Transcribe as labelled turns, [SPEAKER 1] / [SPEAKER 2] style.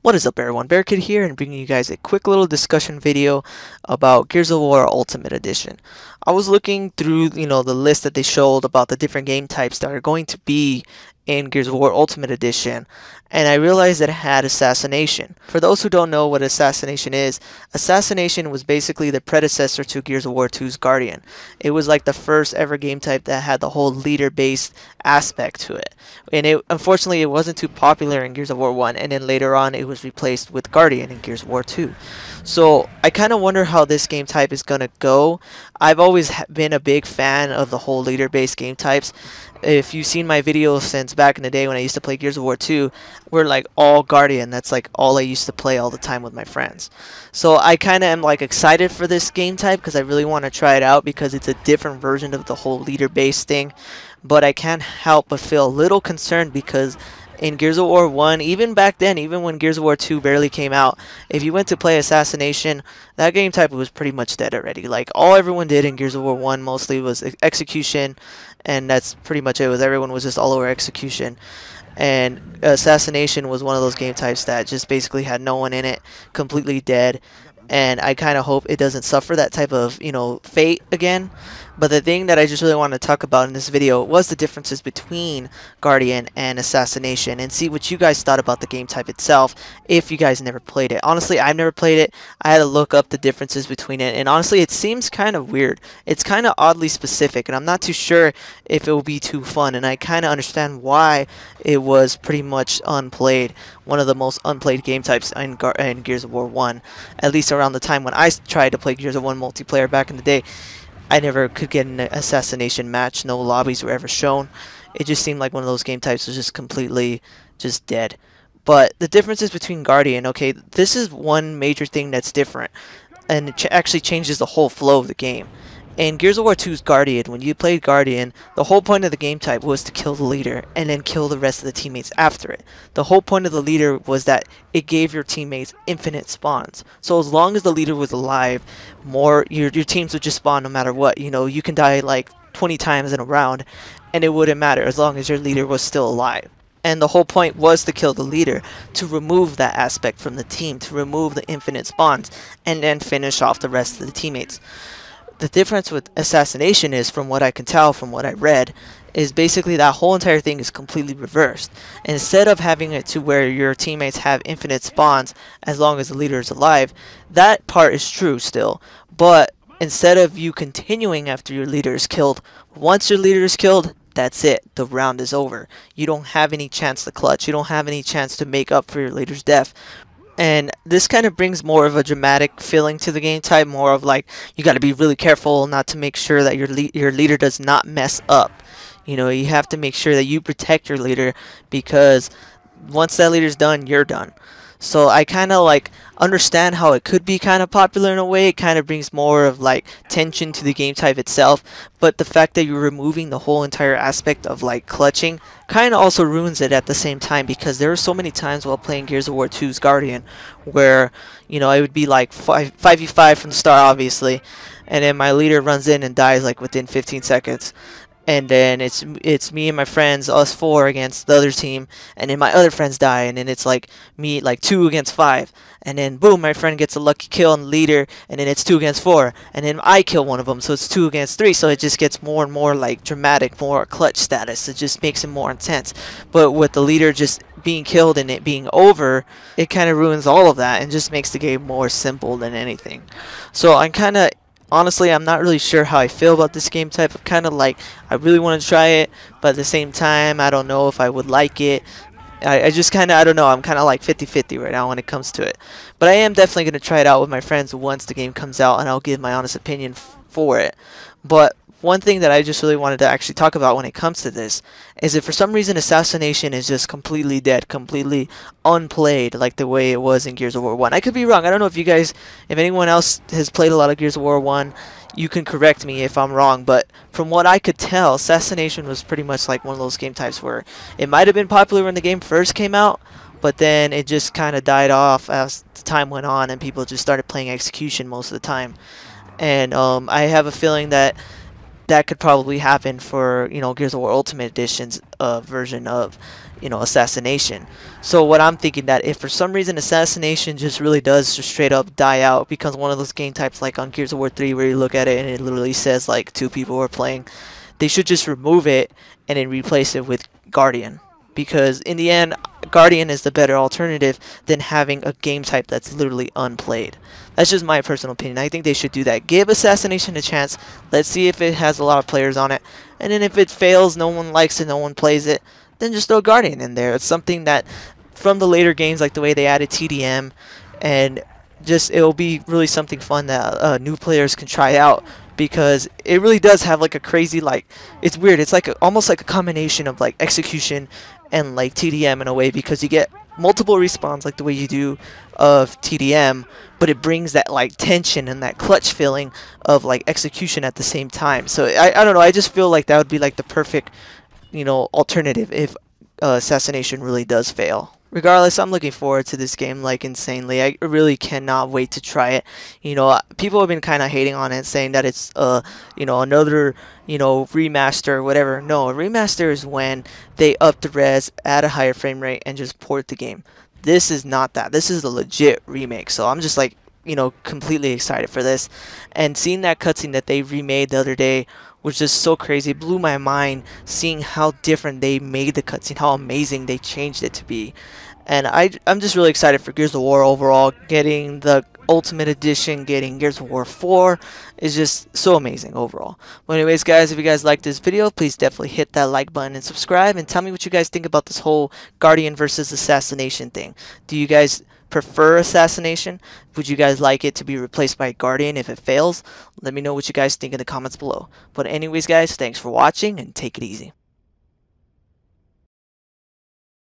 [SPEAKER 1] What is up everyone, Bearkid here and bringing you guys a quick little discussion video about Gears of War Ultimate Edition. I was looking through, the list that they showed about the different game types that are going to be in Gears of War Ultimate Edition, and I realized that it had Assassination. For those who don't know what Assassination is, Assassination was basically the predecessor to Gears of War 2's Guardian. It was like the first ever game type that had the whole leader-based aspect to it. And unfortunately, it wasn't too popular in Gears of War 1, and then later on it was replaced with Guardian in Gears of War 2. So I kind of wonder how this game type is going to go. I've always been a big fan of the whole leader-based game types. If you've seen my videos since back in the day when I used to play Gears of War 2, we're like all Guardian. That's like all I used to play all the time with my friends. So I kind of am like excited for this game type because I really want to try it out because it's a different version of the whole leader-based thing. But I can't help but feel a little concerned because in Gears of War 1, even back then, even when Gears of War 2 barely came out, if you went to play Assassination, that game type was pretty much dead already. Like, all everyone did in Gears of War 1 mostly was execution, and that's pretty much it. Everyone was just all over execution. And Assassination was one of those game types that just basically had no one in it, completely dead. And I kind of hope it doesn't suffer that type of, fate again. But the thing that I just really want to talk about in this video was the differences between Guardian and Assassination and see what you guys thought about the game type itself if you guys never played it. Honestly, I've never played it. I had to look up the differences between it, and honestly, it seems kind of weird. It's kind of oddly specific, and I'm not too sure if it will be too fun, and I kind of understand why it was pretty much unplayed. One of the most unplayed game types in Gears of War 1, at least around the time when I tried to play Gears of War multiplayer back in the day. I never could get an Assassination match. No lobbies were ever shown. It just seemed like one of those game types was just completely just dead. But the differences between Guardian, okay, this is one major thing that's different, and it actually changes the whole flow of the game. In Gears of War 2's Guardian, when you played Guardian, the whole point of the game type was to kill the leader and then kill the rest of the teammates after it. The whole point of the leader was that it gave your teammates infinite spawns. So as long as the leader was alive, your teams would just spawn no matter what. You can die like 20 times in a round and it wouldn't matter as long as your leader was still alive. And the whole point was to kill the leader, to remove that aspect from the team, to remove the infinite spawns, and then finish off the rest of the teammates. The difference with Assassination is, from what I can tell, from what I read, is basically that whole entire thing is completely reversed. Instead of having it to where your teammates have infinite spawns as long as the leader is alive, that part is true still. But instead of you continuing after your leader is killed, once your leader is killed, that's it. The round is over. You don't have any chance to clutch. You don't have any chance to make up for your leader's death. And this kind of brings more of a dramatic feeling to the game type, more of like you got to be really careful not to make sure that your leader does not mess up. You have to make sure that you protect your leader, because once that leader's done, you're done. So I kind of like understand how it could be kind of popular in a way. It kind of brings more of like tension to the game type itself, but the fact that you're removing the whole entire aspect of like clutching kind of also ruins it at the same time, because there are so many times while playing Gears of War 2's Guardian where it would be like 5v5 from the start, obviously, and then my leader runs in and dies like within 15 seconds. And then it's me and my friends, us 4 against the other team, and then my other friends die, and then it's like me, like 2 against 5, and then boom, my friend gets a lucky kill on the leader, and then it's 2 against 4, and then I kill one of them, so it's 2 against 3, so it just gets more and more like dramatic, more clutch status. It just makes it more intense. But with the leader just being killed and it being over, it kind of ruins all of that and just makes the game more simple than anything. So honestly, I'm not really sure how I feel about this game type. I'm kind of like, I really want to try it, but at the same time, I don't know if I would like it. I just kind of, I don't know, I'm kind of like 50-50 right now when it comes to it. But I am definitely going to try it out with my friends once the game comes out, and I'll give my honest opinion for it. But one thing that I just really wanted to actually talk about when it comes to this is that for some reason Assassination is just completely dead, completely unplayed like the way it was in Gears of War 1. I could be wrong. I don't know if anyone else has played a lot of Gears of War 1, you can correct me if I'm wrong, but from what I could tell, Assassination was pretty much like one of those game types where it might have been popular when the game first came out, but then it just kind of died off as the time went on and people just started playing execution most of the time. And I have a feeling that that could probably happen for, Gears of War Ultimate Edition's version of, Assassination. So what I'm thinking, that if for some reason Assassination just really does just straight up die out, becomes one of those game types like on Gears of War 3 where you look at it and it literally says like 2 people were playing, they should just remove it and then replace it with Guardian. Because in the end, Guardian is the better alternative than having a game type that's literally unplayed. That's just my personal opinion. I think they should do that. Give Assassination a chance. Let's see if it has a lot of players on it. And then if it fails, no one likes it, no one plays it, then just throw Guardian in there. It's something that from the later games, like the way they added TDM, and just it'll be really something fun that new players can try out, because it really does have like a crazy, like, it's weird, it's like almost like a combination of like execution and like TDM in a way, because you get multiple respawns like the way you do of TDM, but it brings that like tension and that clutch feeling of like execution at the same time. So I don't know, I just feel like that would be like the perfect, alternative if Assassination really does fail. Regardless, I'm looking forward to this game like insanely. I really cannot wait to try it. People have been kind of hating on it, saying that it's another remaster or whatever. No, a remaster is when they up the res, add a higher frame rate, and just port the game. This is not that. This is a legit remake. So I'm just like, completely excited for this. And seeing that cutscene that they remade the other day was just so crazy. It blew my mind seeing how different they made the cutscene, how amazing they changed it to be. And I'm just really excited for Gears of War overall. Getting the Ultimate Edition, getting Gears of War 4 is just so amazing overall. But anyways, guys, if you guys liked this video, please definitely hit that like button and subscribe, and tell me what you guys think about this whole Guardian versus Assassination thing. Do you guys prefer Assassination? Would you guys like it to be replaced by Guardian if it fails? Let me know what you guys think in the comments below. But anyways, guys, thanks for watching and take it easy.